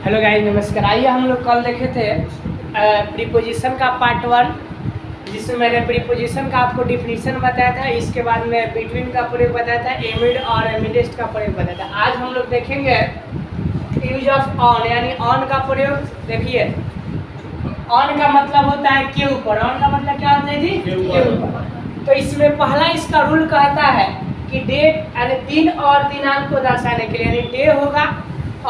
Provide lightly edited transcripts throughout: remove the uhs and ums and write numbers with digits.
Hello guys, नमस्कार। आइए हम लोग कल देखे थे प्रीपोजिशन का पार्ट 1, जिसमें मैंने प्रीपोजिशन का आपको डिफिनीशन बताया था। इसके बाद में बिटवीन का प्रयोग बताया था, एमिड और एमिडेस्ट का प्रयोग बताया था। आज हम लोग देखेंगे यूज ऑफ ऑन, यानी ऑन का प्रयोग। देखिए, ऑन का मतलब होता है के ऊपर। ऑन का मतलब क्या होता है जी? के ऊपर। तो इसमें पहला इसका रूल कहता है कि डेट यानी दिन और दिनांक को दर्शाने के लिए, यानी डे होगा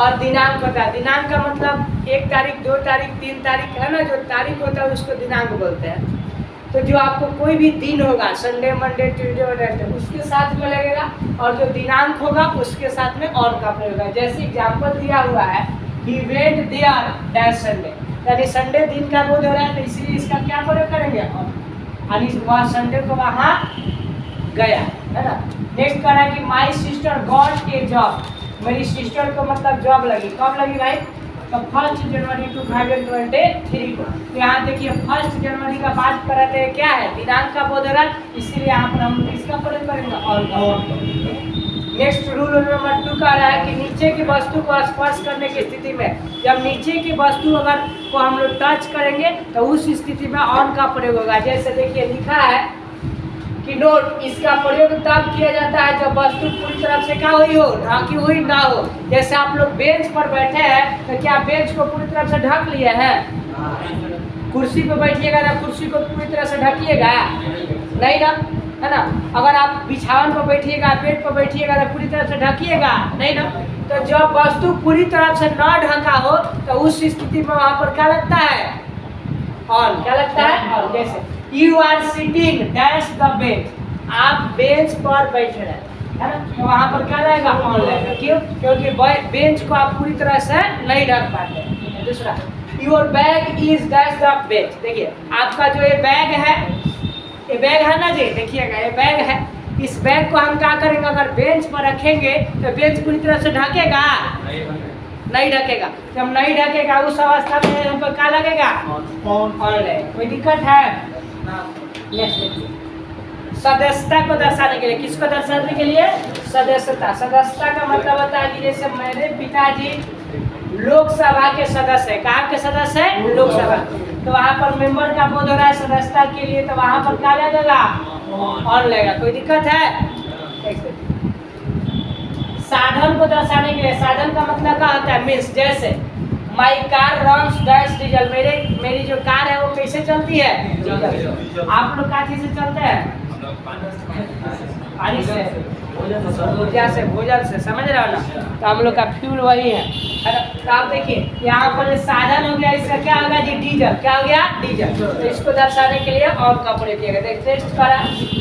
और दिनांक होता है। दिनांक का मतलब 1 तारीख, 2 तारीख, 3 तारीख है ना, जो तारीख होता है उसको दिनांक बोलते हैं। तो जो आपको कोई भी दिन होगा, संडे, मंडे, ट्यूसडे और वेडनेसडे, उसके साथ में लगेगा, और जो दिनांक होगा उसके साथ में ऑन का प्रयोग होगा। जैसे एग्जाम्पल दिया हुआ है, he went there that Sunday, यानी संडे दिन का बोध हो रहा है, तो इसीलिए इसका क्या प्रयोग करेंगे? ऑन। यानी वह संडे को वहाँ गया, है ना। नेक्स्ट कह रहा है कि my sister got a job, मेरी सिस्टर को मतलब जॉब लगी। कब लगी भाई? तो 1 जनवरी 2023 को। तो यहाँ देखिए 1 जनवरी का बात कर रहे थे, क्या है? दिनांक का बोध हो रहा है, इसीलिए यहाँ पर हम इसका प्रयोग करेंगे और। नेक्स्ट रूल नंबर 2 कह रहा है कि नीचे की वस्तु को स्पर्श करने की स्थिति में, जब नीचे की वस्तु अगर को हम लोग टच करेंगे तो उस स्थिति में ऑन का प्रयोग होगा। जैसे देखिए लिखा है कि नोट, इसका प्रयोग तब किया जाता है जब वस्तु पूरी तरह से क्या हुई हो, ढकी हुई ना हो। जैसे आप लोग बेंच पर बैठे हैं, तो क्या बेंच को पूरी तरह से ढक लिए हैं? कुर्सी पर बैठिएगा ना, कुर्सी को पूरी तरह से ढकिएगा नहीं ना, है ना। अगर आप बिछावन पर बैठिएगा, बेड पर बैठिएगा तो पूरी तरह से ढकिएगा नहीं ना। तो जब वस्तु पूरी तरह से न ढका हो तो उस स्थिति में वहाँ पर क्या लगता है? ऑन। क्या लगता है? ऑन। जैसे you are sitting dash the bench, आप बेंच पर बैठ रहे हैं, है ना, तो वहाँ पर क्या रहेगा? ऑन रहेगा। क्यों? क्योंकि बेंच को आप पूरी तरह से नहीं ढक पाते। दूसरा, your bag is dash the bench, देखिए आपका जो ये बैग है, ये बैग है ना जी, देखिएगा ये बैग है। इस बैग को हम क्या करेंगे? अगर बेंच पर रखेंगे तो बेंच पूरी तरह से ढकेगा? नहीं ढकेगा। जब नहीं ढकेगा उस अवस्था में हमको क्या लगेगा? ऑन लगेगा। कोई दिक्कत है? सदस्यता को दर्शाने के लिए, किसको दर्शाने के लिए? सदस्यता। सदस्यता का मतलब होता है कि जैसे मेरे पिताजी लोकसभा के सदस्य है। कहाँ के सदस्य है? लोकसभा। तो वहाँ पर मेंबर का बोध हो रहा है सदस्यता के लिए, तो वहाँ पर क्या लगेगा? ऑन लगेगा। कोई दिक्कत है? साधन को दर्शाने के लिए, साधन का मतलब क्या होता है? मीन्स, जैसे my car runs dash diesel, मेरी जो कार है वो कैसे चलती है? आप लोग क्या चीज से चलते हैं? पानी से, ऊर्जा से, भोजन से, समझ रहे हो ना। तो हम लोग का फ्यूल वही है। तो आप देखिए यहाँ पर साधन हो गया, इसका क्या होगा जी? डीजल। क्या हो गया? डीजल। तो इसको दर्शाने के लिए ऑन का प्रयोग किया गया। टेस्ट करा,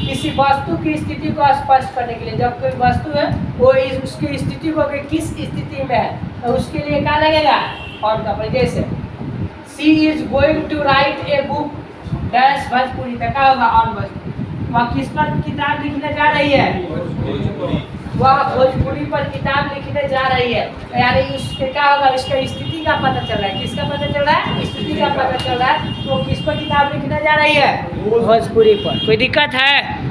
किसी वस्तु की स्थिति को स्पष्ट करने के लिए, जब कोई वस्तु है वो उसकी स्थिति को किस स्थिति में है तो उसके लिए क्या लगेगा? ऑन का प्रयोग। जैसे she is going to write a book dash Bhojpuri, तक क्या होगा? ऑन भोजपुरी। वह किस पर किताब लिखने जा रही है? वह भोजपुरी पर किताब लिखने जा रही है। यानी उसके क्या होगा? इसका स्थिति का पता चल रहा है। किसका पता चल रहा है? स्थिति का पता चल रहा है। तो किस पर किताब लिखने जा रही है? भोजपुरी पर। कोई दिक्कत है?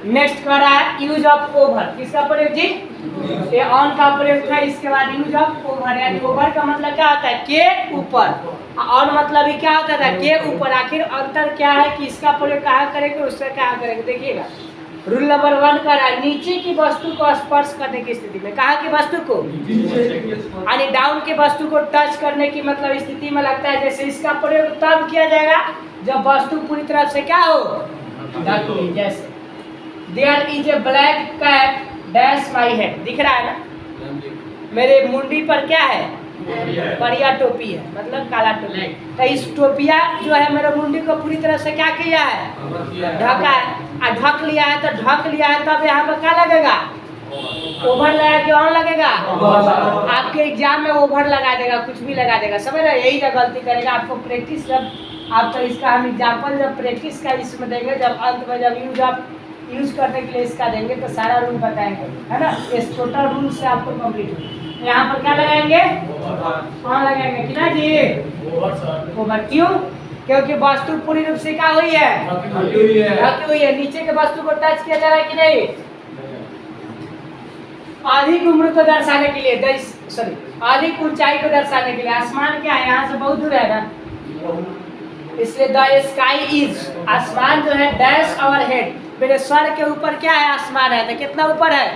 नेक्स्ट कर रहा है यूज ऑफ ओवर, किसका प्रयोग जी? ये ऑन का प्रयोग था। इसके बाद यूज ऑफ ओवर, यानी ओवर का मतलब क्या होता है? के ऊपर। ऑन मतलब ही क्या होता था? के ऊपर। आखिर अंतर क्या है कि इसका प्रयोग कहाँ करेंगे, उसका कहाँ करेंगे? देखिएगा, रूल नंबर 1 कर रहा है नीचे की वस्तु को स्पर्श करने की स्थिति में। कहाँ की वस्तु को? यानी डाउन के वस्तु को टच करने की मतलब स्थिति में लगता है। जैसे इसका प्रयोग तब किया जाएगा जब वस्तु पूरी तरह से क्या हो? ढकी। जैसे there is a black cap dash my head, दिख रहा है ना, मेरे मुंडी पर क्या है? बढ़िया टोपी है, मतलब काला टोपी। तो इस टोपिया जो है मेरे मुंडी को पूरी तरह से क्या किया है? ढका है। ढक लिया है, तो ढक लिया है, तब यहाँ पर क्या लगेगा? ओवर लगा के ऑन लगेगा। आपके एग्जाम में ओवर लगा देगा, कुछ भी लगा देगा, समझ रहे? यही तो गलती करेगा। आपको प्रैक्टिस जब आप, तो इसका हम एग्जाम्पल जब प्रैक्टिस का इसमें देंगे, जब अंत में जब यूज करने के लिए इसका देंगे तो सारा रूल बताएंगे, है ना। इस टोटल रूल से आपको कंप्लीट हो। यहाँ पर क्या लगाएंगे? ऑन लगाएंगे कि ना जी? ओवर। क्यों? क्योंकि वस्तु पूरी रूप से क्या हुई है? ढकी हुई है। नीचे के वस्तु को टच किया जा रहा है कि नहीं? अधिक उम्र को दर्शाने के लिए, सॉरी अधिक ऊंचाई को दर्शाने के लिए। आसमान क्या है, यहाँ से बहुत दूर है ना, इसलिए द स्काई इज, आसमान जो है डैश आवर हेड, मेरे सर के ऊपर क्या है, आसमान है। तो कितना ऊपर है,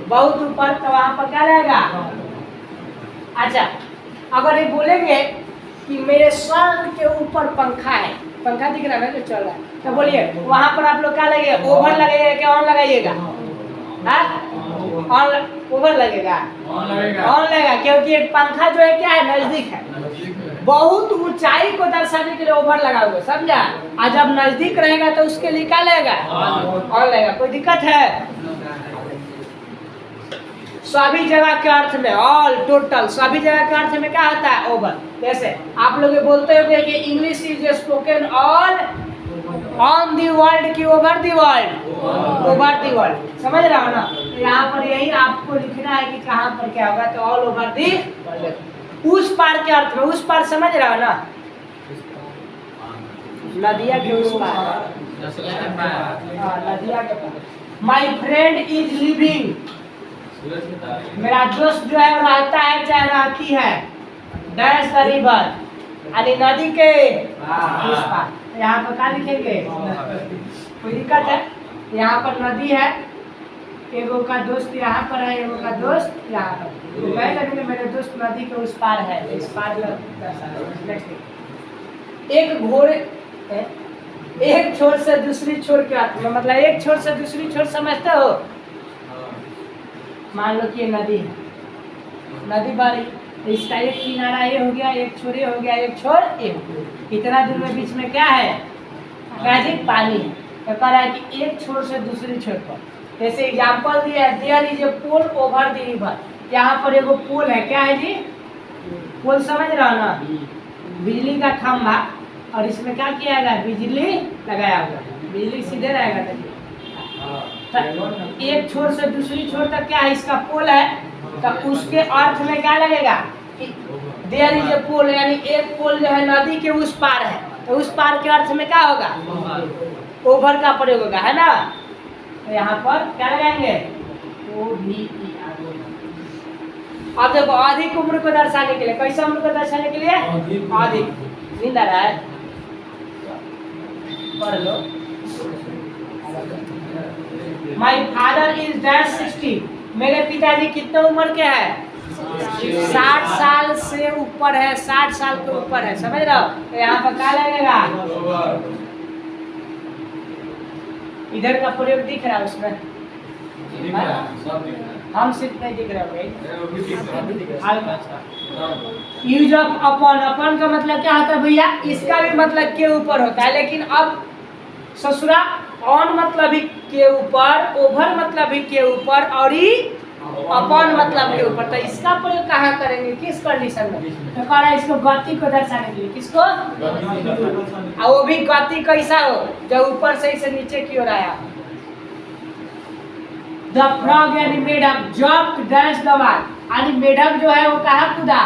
बहुत ऊपर। तो वहां पर क्या रहेगा। अच्छा, अगर ये बोलेंगे कि मेरे सर के ऊपर पंखा है, पंखा दिख रहा है ना जो चल रहा है, तो बोलिए वहां पर आप लोग क्या लगेगा, ओवर लगेगा क्या ऑन लगाइएगा, ऑन ओवर लगेगा, ऑन लगेगा, क्योंकि एक पंखा जो है क्या है, नजदीक है। बहुत ऊंचाई को दर्शाने के लिए ओवर लगा हुआ, समझा। और जब नजदीक रहेगा तो उसके लिए क्या लगेगा, ऑन लगेगा। कोई दिक्कत है। सभी जगह के अर्थ में, ऑल, टोटल, सभी जगह के अर्थ में क्या होता है, ओवर। जैसे आप लोग बोलते हो कि English is spoken all on the world की over the world, over the world, समझ रहा हो ना। यहाँ पर यही आपको लिखना है कि कहाँ पर क्या होगा, तो ऑल ओवर दी वर्ल्ड, उस पार के अर्थ में। उस पार समझ रहा हो ना, नदिया के उस पार, नदिया के पार। माई फ्रेंड इज लिविंग, मेरा दोस्त जो है रहता है चाहे रहती है, डैश द रिवर, यानी नदी के उस पार। यहाँ पर क्या लिखेंगे, कोई दिक्कत है। यहाँ पर नदी है, एगो का दोस्त यहाँ पर है, एगो का दोस्त यहाँ पर, तो कह लगेंगे मेरे दोस्त नदी के उस पार है, इस पार। एक घोड़े, एक छोर से दूसरी छोर के अर्थ में, मतलब एक छोर से दूसरी छोर समझते हो। मान लो कि ये नदी है, नदी बारी, इसका एक किनारा ये हो गया, एक छोर ये हो गया, एक छोर ये हो गया, इतना दूर में बीच में क्या है, पानी है। तो कह रहा है कि एक छोर से दूसरी छोर पर, जैसे एग्जाम्पल दिया है, there is a pole over the river, यहाँ पर एगो पोल है, क्या है जी, पोल समझ रहा हो ना, बिजली का खंभा, और इसमें क्या किया गया, बिजली लगाया हुआ, बिजली सीधे रहेगा। तो एक छोर से दूसरी छोर तक क्या है, इसका पोल है, तो उसके अर्थ में क्या लगेगा, देयर इज ए पोल, यानी एक पोल जो है नदी के उस पार है, तो उस पार के अर्थ में क्या होगा, ओवर का प्रयोग होगा, है ना। तो यहाँ पर क्या लगाएंगे, ओ भी। अब देखो, अधिक उम्र को दर्शाने के लिए, कैसे उम्र को दर्शाने के लिए, अधिक। नींद आ रहा है, पढ़ लो। माई फादर इज डैश 60, मेरे पिताजी कितने उम्र के हैं, 60 साल से ऊपर है, 60 साल के ऊपर है, समझ रहे हो। तो यहाँ पर क्या लगेगा, इधर का प्रयोग दिख रहा है उसमें, हम सिर्फ नहीं दिख रहे हो। यूज ऑफ अपॉन, अपॉन का मतलब क्या होता है भैया, इसका भी मतलब के ऊपर होता है, लेकिन अब ससुरा ऑन मतलब ही के ऊपर, ओवर मतलब ही के ऊपर, और ही अपॉन मतलब के ऊपर। तो इसका प्रयोग कहाँ करेंगे, किस कंडीशन में, तो कह रहा है इसको गति को दर्शाने के लिए, किसको, और वो भी गति कैसा हो, जब ऊपर से इसे नीचे की ओर आया। द फ्रॉग यानी मेढक, जंप डैश द वॉल, यानी मेढक जो है वो कहाँ कूदा,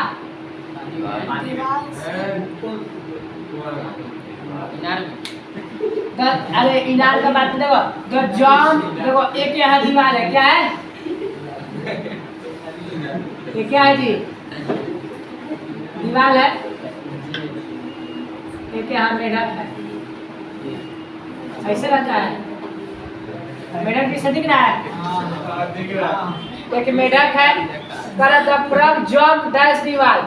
अरे इनार का बात देखो, द जंप, देखो एक यहाँ दीवार है, क्या है, ये क्या है जी, दीवार है, एक यहाँ मेढक है, ऐसे रहता है, मेढक किसे दिख रहा है, एक मेढक है, द फ्रॉग जंप डैश दीवार,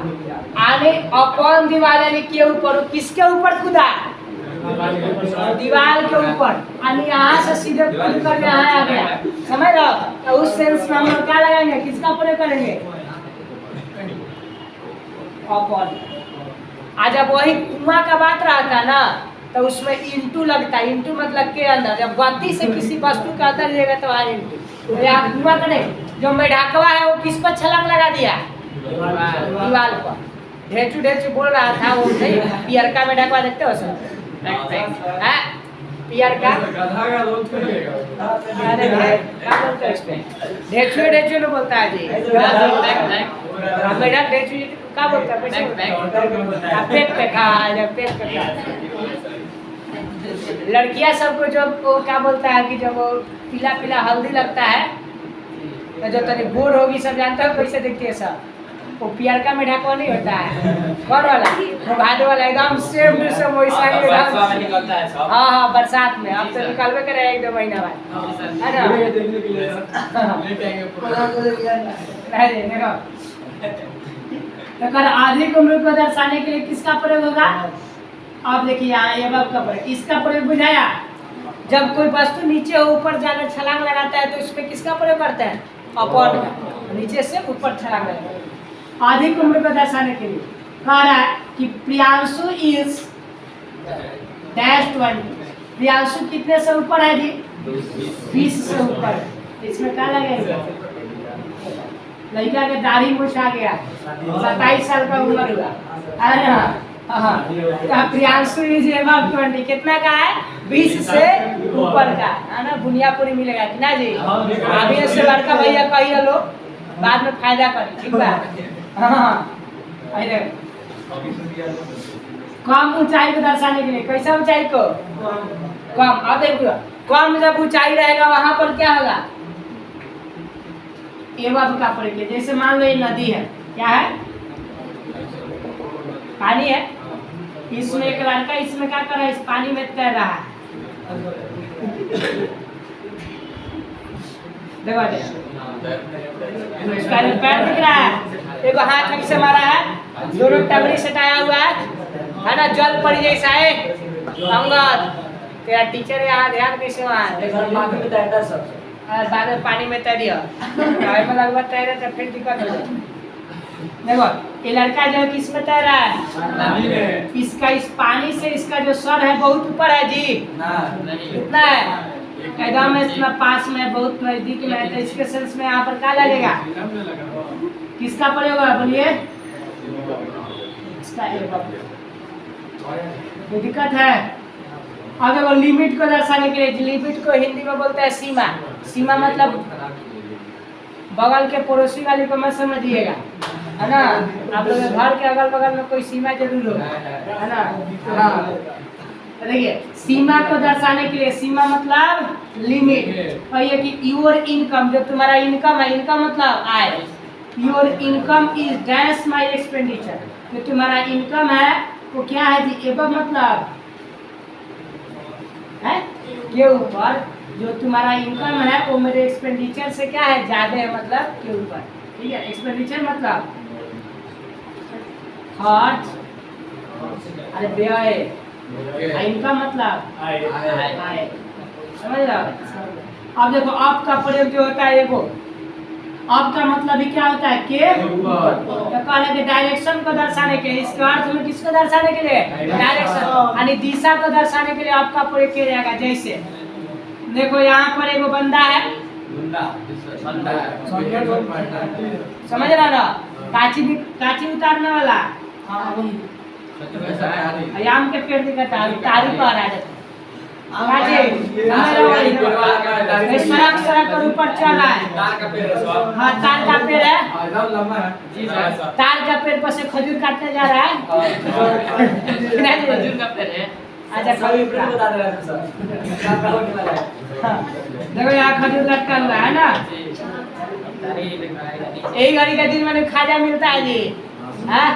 आने अपॉन दीवार यानी के ऊपर, किसके ऊपर कूदा, दीवार के ऊपर, यानी यहाँ से सीधे कूद कर यहाँ आ गया, समझ रहे हो। तो उस सेंस में हम लोग क्या लगाएंगे, किसका प्रयोग करेंगे, अपॉन। आज जब वही कुआं का बात रहता ना, तो उसमें इंटू लगता है, इंटू मतलब के अंदर, जब गति से किसी वस्तु के अंदर जाएगा तो वहाँ इंटू। तो यहाँ कुआं का नहीं, जो मेढकवा है वो किस पर छलांग लगा दिया, दीवार पर। ढेचू ढेचू बोल रहा था वो, नहीं पियर का मेढकवा देखते हो सर, पियर का, ढेचू ढेचू नहीं बोलता है जी, मेढक ढेचू क्या बोलता है, पेट पे खा, पेट पे खा। लड़कियां सबको जब वो क्या बोलता है कि जब वो पीला पीला हल्दी लगता है, तो जो तनी गोर होगी, सब जानते हो कैसे दिखती है सब, वो पियरका में ढाकवा नहीं होता है, कौन वाला, वो भाद वाला एकदम सेम टू सेम वैसा ही बरसात में निकलता है सब। हाँ हाँ बरसात में, अब तो निकालबे करे 1-2 महीना बाद, है ना? नहीं देखो, तो कल आधे की उम्र को दर्शाने के लिए किसका प्रयोग होगा? आप देखिए यहाँ एबव का प्रयोग, इसका प्रयोग बुझाया। जब कोई वस्तु नीचे ऊपर जाकर छलांग लगाता है तो इसमें किसका प्रयोग करते हैं? अपॉन का, नीचे से ऊपर छलांग लगाते हैं। आधी की उम्र को दर्शाने के लिए कह रहा है कि प्रियांशु इज डैश 20, प्रियांशु कितने से ऊपर है जी? 20 से ऊपर है। इसमें क्या लगेगा? लड़का के दाढ़ी मूछ आ गया, 27 साल का उम्र हुआ, है ना? हाँ, प्रियांशु इज एबव 20, कितना का है? 20 से ऊपर का, है ना? बुनियापुरी मिलेगा कि ना जी? अभी से लड़का भैया कहिए लो, बाद में फायदा करी, ठीक बा? हाँ, कम ऊंचाई को दर्शाने के लिए, कैसा ऊंचाई को? कम। अब देखिए, कम जब ऊंचाई रहेगा वहां पर क्या होगा? एवं का प्रयोग। जैसे मान लो ये नदी है, क्या है? पानी है, इसमें एक लड़का इसमें क्या कर रहा है? इस पानी में तैर रहा है, देखो उसका पैर दिख रहा है, देखो हाथ कैसे मारा है, दोनों टंगड़ी सटाया हुआ है ना? जल पड़ी जैसा है। अंगद तेरा टीचर यहाँ ध्यान कैसे वहाँ बाद में पानी में तैरियो, में लगभग तैरे तो फिर दिक्कत हो जाए। देखो ये लड़का जो किस में तैर रहा है? इसका इस पानी से इसका जो सर है बहुत ऊपर है जी, कितना है? एकदम इतना पास में, बहुत नजदीक में है, तो इसके सेंस में यहाँ पर क्या लगेगा? किसका प्रयोग है बोलिए? इसका कोई दिक्कत है? अगर वो लिमिट को दर्शाने के लिए, लिमिट को हिंदी में बोलते हैं सीमा। सीमा मतलब बगल के पड़ोसी वाले को मत समझिएगा, है ना? आप लोग घर के अगल बगल में कोई सीमा जरूर हो, है ना? हाँ, देखिए सीमा को दर्शाने के लिए, सीमा मतलब लिमिट। और ये कि योर इनकम, जो तुम्हारा इनकम है, इनकम मतलब आय, your income is dash my expenditure, जो तुम्हारा इनकम है वो क्या है जी? एबव मतलब है के ऊपर, जो तुम्हारा इनकम है वो मेरे एक्सपेंडिचर से क्या है? ज्यादा है, मतलब के ऊपर, ठीक है? एक्सपेंडिचर मतलब खर्च, अरे व्यय, इनकम मतलब आय, समझ रहे हो? अब देखो आपका प्रयोग जो होता है, देखो आपका मतलब ही क्या होता है? के ऊपर। तो कहने के डायरेक्शन को दर्शाने के लिए, इसके अर्थ में किसको दर्शाने के लिए? डायरेक्शन, यानी दिशा को दर्शाने के लिए आपका प्रयोग किया जाएगा। जैसे देखो यहाँ पर एक बंदा है, समझ रहा ना? काची उतारने वाला, आम के पेड़ दिखता है, तारी पर आ जाता सड़क पर ऊपर चल रहा है, हाँ तार का पेड़ है, तार का पेड़ पर से खजूर काटने जा रहा है, खजूर का पेड़ है। अच्छा खजूर बता दे रहा है, देखो यहाँ खजूर लटका हुआ है ना? यही घड़ी का दिन में खाजा मिलता है जी, है?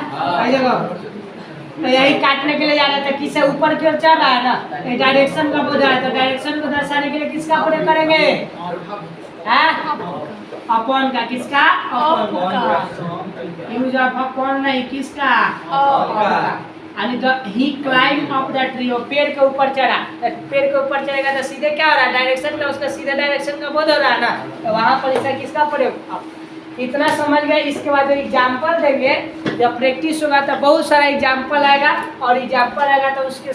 तो यही काटने के लिए जा रहा था, किससे ऊपर की ओर चल रहा है ना? ये डायरेक्शन का बोझ है, तो डायरेक्शन को दर्शाने के लिए किसका प्रयोग करेंगे? अपॉन का। किसका? अपॉन का। यूज ऑफ अपॉन नहीं, किसका? यानी ही क्लाइंब अप द ट्री, वो पेड़ के ऊपर चढ़ा, पेड़ के ऊपर चढ़ेगा तो सीधे क्या हो रहा है? डायरेक्शन का, उसका सीधा डायरेक्शन का बोध हो रहा है ना? तो वहाँ पर इसका किसका प्रयोग? इतना समझ गए। इसके बाद एग्जाम्पल देंगे, जब प्रैक्टिस होगा तो बहुत सारा एग्जाम्पल आएगा, और एग्जाम्पल आएगा तो उसके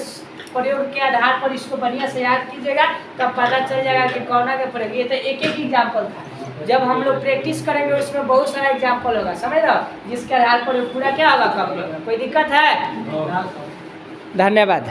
प्रयोग के आधार पर इसको बढ़िया से याद कीजिएगा, तब पता चल जाएगा कि कौन के प्रयोग। ये तो एक एक एग्जाम्पल था, जब हम लोग प्रैक्टिस करेंगे उसमें बहुत सारा एग्जाम्पल होगा, समझ लो, जिसके आधार पर पूरा क्या होगा? कब कोई दिक्कत है? धन्यवाद।